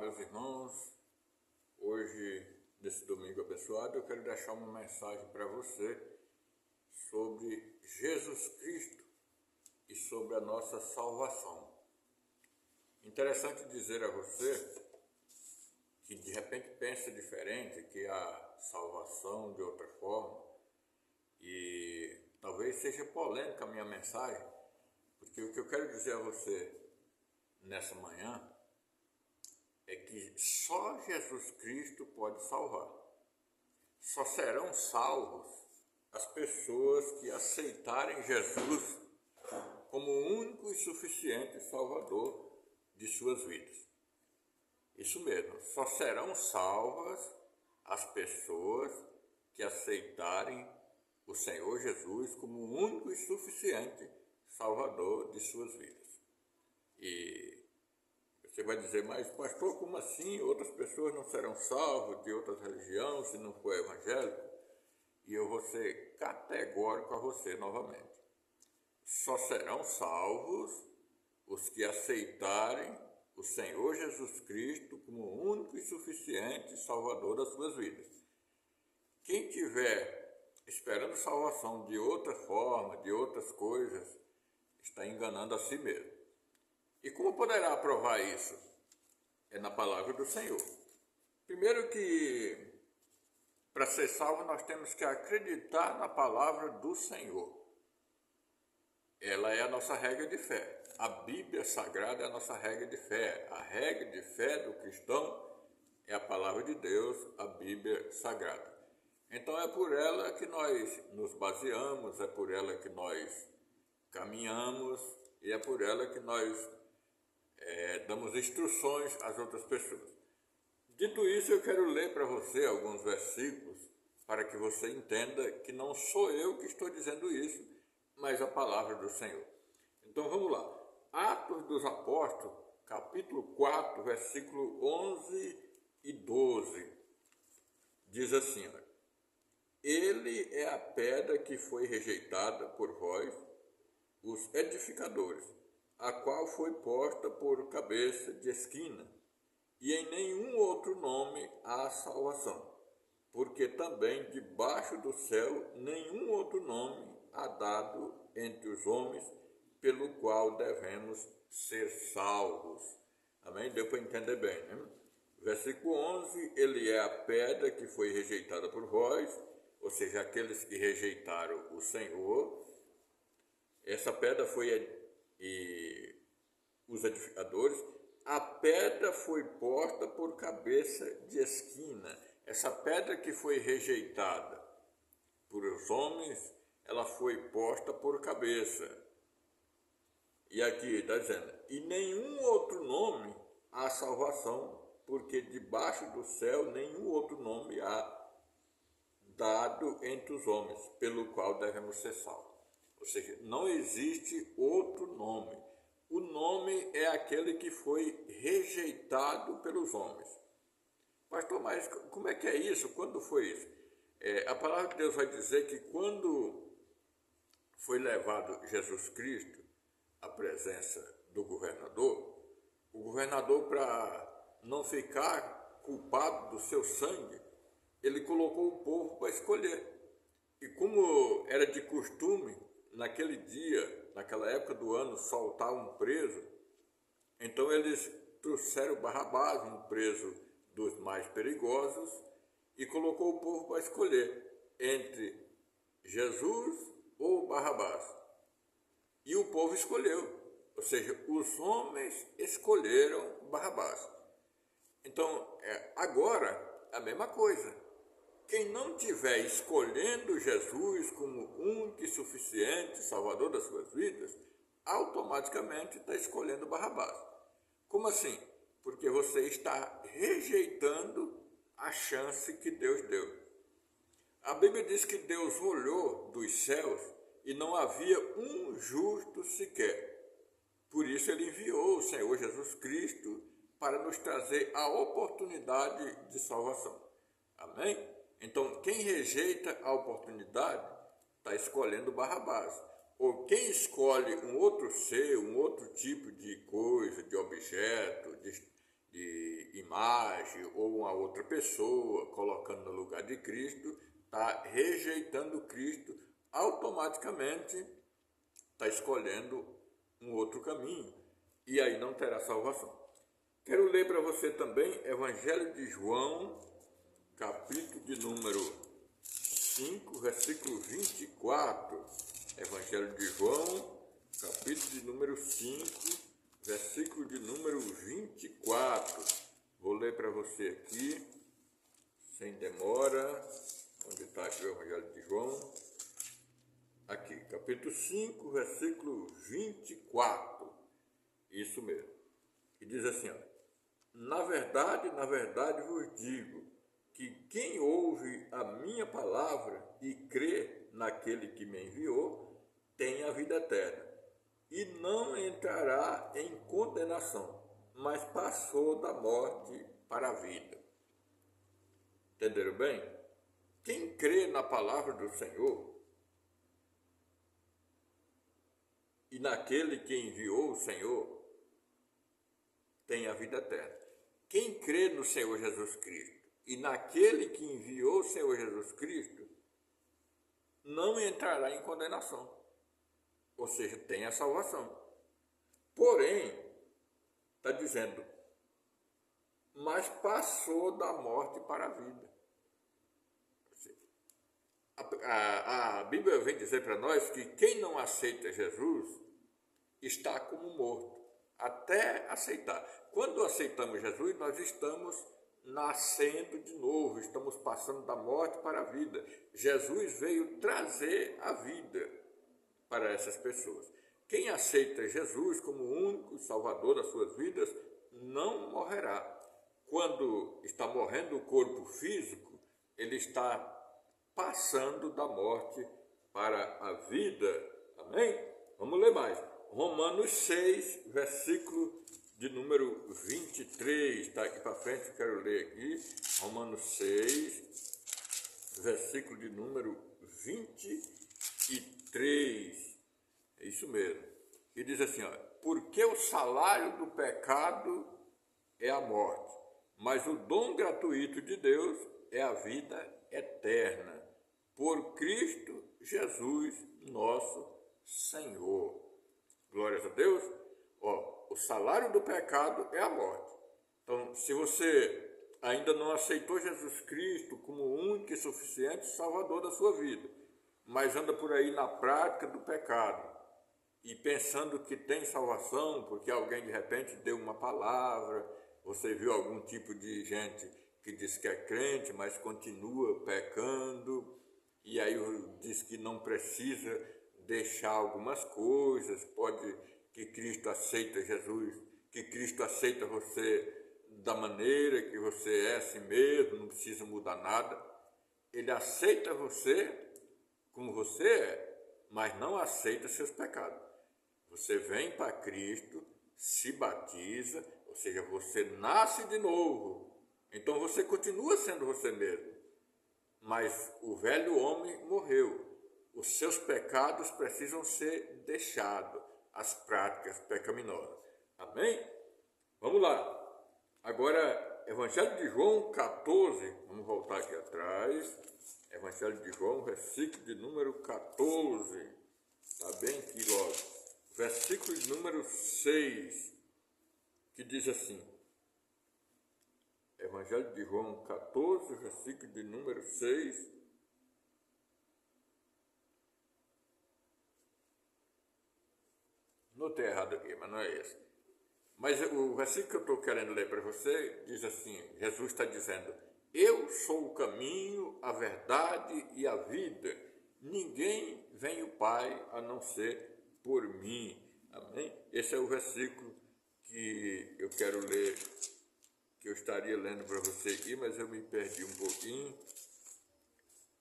meus irmãos. Hoje, nesse domingo abençoado, eu quero deixar uma mensagem para você sobre Jesus Cristo e sobre a nossa salvação. Interessante dizer a você que de repente pensa diferente, que há salvação de outra forma, e talvez seja polêmica a minha mensagem, porque o que eu quero dizer a você nessa manhã é que só Jesus Cristo pode salvar. Só serão salvos as pessoas que aceitarem Jesus como o único e suficiente Salvador de suas vidas. Isso mesmo, só serão salvas as pessoas que aceitarem o Senhor Jesus como o único e suficiente Salvador de suas vidas. E você vai dizer, mas pastor, como assim? Outras pessoas não serão salvas de outras religiões se não for evangélico? E eu vou ser categórico a você novamente. Só serão salvos os que aceitarem o Senhor Jesus Cristo como o único e suficiente Salvador das suas vidas. Quem tiver esperando salvação de outra forma, de outras coisas, está enganando a si mesmo. E como poderá provar isso? É na palavra do Senhor. Primeiro que, para ser salvo, nós temos que acreditar na palavra do Senhor. Ela é a nossa regra de fé. A Bíblia Sagrada é a nossa regra de fé. A regra de fé do cristão é a palavra de Deus, a Bíblia Sagrada. Então é por ela que nós nos baseamos, é por ela que nós caminhamos e é por ela que nós damos instruções às outras pessoas. Dito isso, eu quero ler para você alguns versículos para que você entenda que não sou eu que estou dizendo isso, mas a palavra do Senhor. Então vamos lá. Atos dos Apóstolos, capítulo 4, versículo 11 e 12. Diz assim, olha, ele é a pedra que foi rejeitada por vós, os edificadores, a qual foi posta por cabeça de esquina, e em nenhum outro nome há salvação, porque também debaixo do céu nenhum outro nome há dado entre os homens, pelo qual devemos ser salvos. Amém? Deu para entender bem, né? Versículo 11, ele é a pedra que foi rejeitada por vós, ou seja, aqueles que rejeitaram o Senhor. Essa pedra foi os edificadores, a pedra foi posta por cabeça de esquina. Essa pedra que foi rejeitada por os homens, ela foi posta por cabeça. E aqui está dizendo, e nenhum outro nome há salvação, porque debaixo do céu nenhum outro nome há dado entre os homens, pelo qual devemos ser salvos. Ou seja, não existe outro nome. O nome é aquele que foi rejeitado pelos homens. Pastor, mas como é que é isso? Quando foi isso? A palavra de Deus vai dizer que quando foi levado Jesus Cristo à presença do governador, o governador, para não ficar culpado do seu sangue, ele colocou o povo para escolher. E como era de costume, naquele dia, naquela época do ano, soltar um preso, então eles trouxeram Barrabás, um preso dos mais perigosos, e colocou o povo para escolher entre Jesus ou Barrabás. E o povo escolheu, ou seja, os homens escolheram Barrabás. Então, agora, a mesma coisa. Quem não estiver escolhendo Jesus como único e suficiente Salvador das suas vidas, automaticamente está escolhendo Barrabás. Como assim? Porque você está rejeitando a chance que Deus deu. A Bíblia diz que Deus olhou dos céus e não havia um justo sequer. Por isso ele enviou o Senhor Jesus Cristo para nos trazer a oportunidade de salvação. Amém? Então, quem rejeita a oportunidade está escolhendo Barrabás. Ou quem escolhe um outro ser, um outro tipo de coisa, de objeto, de imagem ou uma outra pessoa, colocando no lugar de Cristo, está rejeitando Cristo, automaticamente está escolhendo um outro caminho, e aí não terá salvação. Quero ler para você também Evangelho de João, capítulo de número 5, versículo 24. Evangelho de João, capítulo de número 5, versículo de número 24. Vou ler para você aqui, sem demora. Onde está aqui o Evangelho de João? Aqui, capítulo 5, versículo 24. Isso mesmo. E diz assim, ó: na verdade vos digo, que quem ouve a minha palavra e crê naquele que me enviou, tem a vida eterna, e não entrará em condenação, mas passou da morte para a vida. Entenderam bem? Quem crê na palavra do Senhor e naquele que enviou o Senhor, tem a vida eterna. Quem crê no Senhor Jesus Cristo e naquele que enviou o Senhor Jesus Cristo, não entrará em condenação, ou seja, tem a salvação. Porém, está dizendo, mas passou da morte para a vida. A Bíblia vem dizer para nós que quem não aceita Jesus está como morto, até aceitar. Quando aceitamos Jesus, nós estamos nascendo de novo, estamos passando da morte para a vida. Jesus veio trazer a vida para essas pessoas. Quem aceita Jesus como o único Salvador das suas vidas, não morrerá. Quando está morrendo o corpo físico, ele está passando da morte para a vida. Amém? Vamos ler mais. Romanos 6, versículo de número 23. Está aqui para frente, eu quero ler aqui. Romanos 6, versículo de número 23. É isso mesmo. E diz assim, ó: porque o salário do pecado é a morte, mas o dom gratuito de Deus é a vida eterna, por Cristo Jesus, nosso Senhor. Glórias a Deus. Ó, o salário do pecado é a morte. Então, se você ainda não aceitou Jesus Cristo como o único e suficiente Salvador da sua vida, mas anda por aí na prática do pecado e pensando que tem salvação porque alguém de repente deu uma palavra, você viu algum tipo de gente que diz que é crente, mas continua pecando, e aí diz que não precisa deixar algumas coisas, pode que Cristo aceita Jesus, que Cristo aceita você da maneira que você é assim mesmo, não precisa mudar nada. Ele aceita você como você é, mas não aceita seus pecados. Você vem para Cristo, se batiza, ou seja, você nasce de novo. Então você continua sendo você mesmo, mas o velho homem morreu. Os seus pecados precisam ser deixados, as práticas pecaminosas. Amém? Vamos lá. Agora, Evangelho de João 14, vamos voltar aqui atrás. Evangelho de João, versículo de número 14. Está bem aqui logo. Versículo de número 6, que diz assim. Evangelho de João 14, versículo de número 6. Notei errado aqui, mas não é esse. Mas o versículo que eu estou querendo ler para você diz assim, Jesus está dizendo, eu sou o caminho, a verdade e a vida. Ninguém vem ao Pai a não ser por mim. Amém? Esse é o versículo que eu quero ler, que eu estaria lendo para você aqui, mas eu me perdi um pouquinho.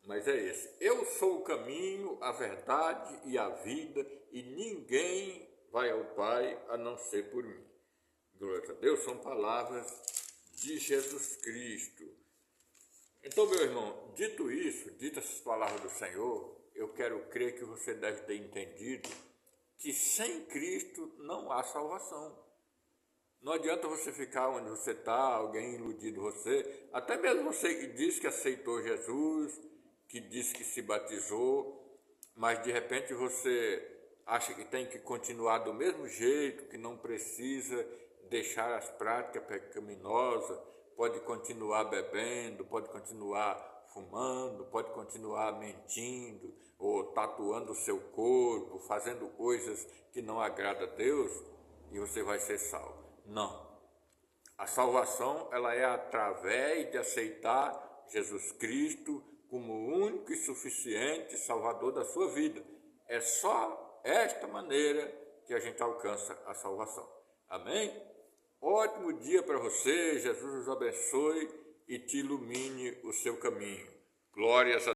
Mas é esse. Eu sou o caminho, a verdade e a vida, e ninguém vai ao Pai a não ser por mim. Glória a Deus, são palavras de Jesus Cristo. Então, meu irmão, dito isso, ditas essas palavras do Senhor, eu quero crer que você deve ter entendido que sem Cristo não há salvação. Não adianta você ficar onde você está, alguém iludindo você, até mesmo você que diz que aceitou Jesus, que diz que se batizou, mas de repente você acha que tem que continuar do mesmo jeito, que não precisa deixar as práticas pecaminosas, pode continuar bebendo, pode continuar fumando, pode continuar mentindo, ou tatuando o seu corpo, fazendo coisas que não agradam a Deus, e você vai ser salvo. Não. A salvação, ela é através de aceitar Jesus Cristo como o único e suficiente Salvador da sua vida. É só esta maneira que a gente alcança a salvação. Amém? Ótimo dia para você, Jesus os abençoe e te ilumine o seu caminho. Glórias a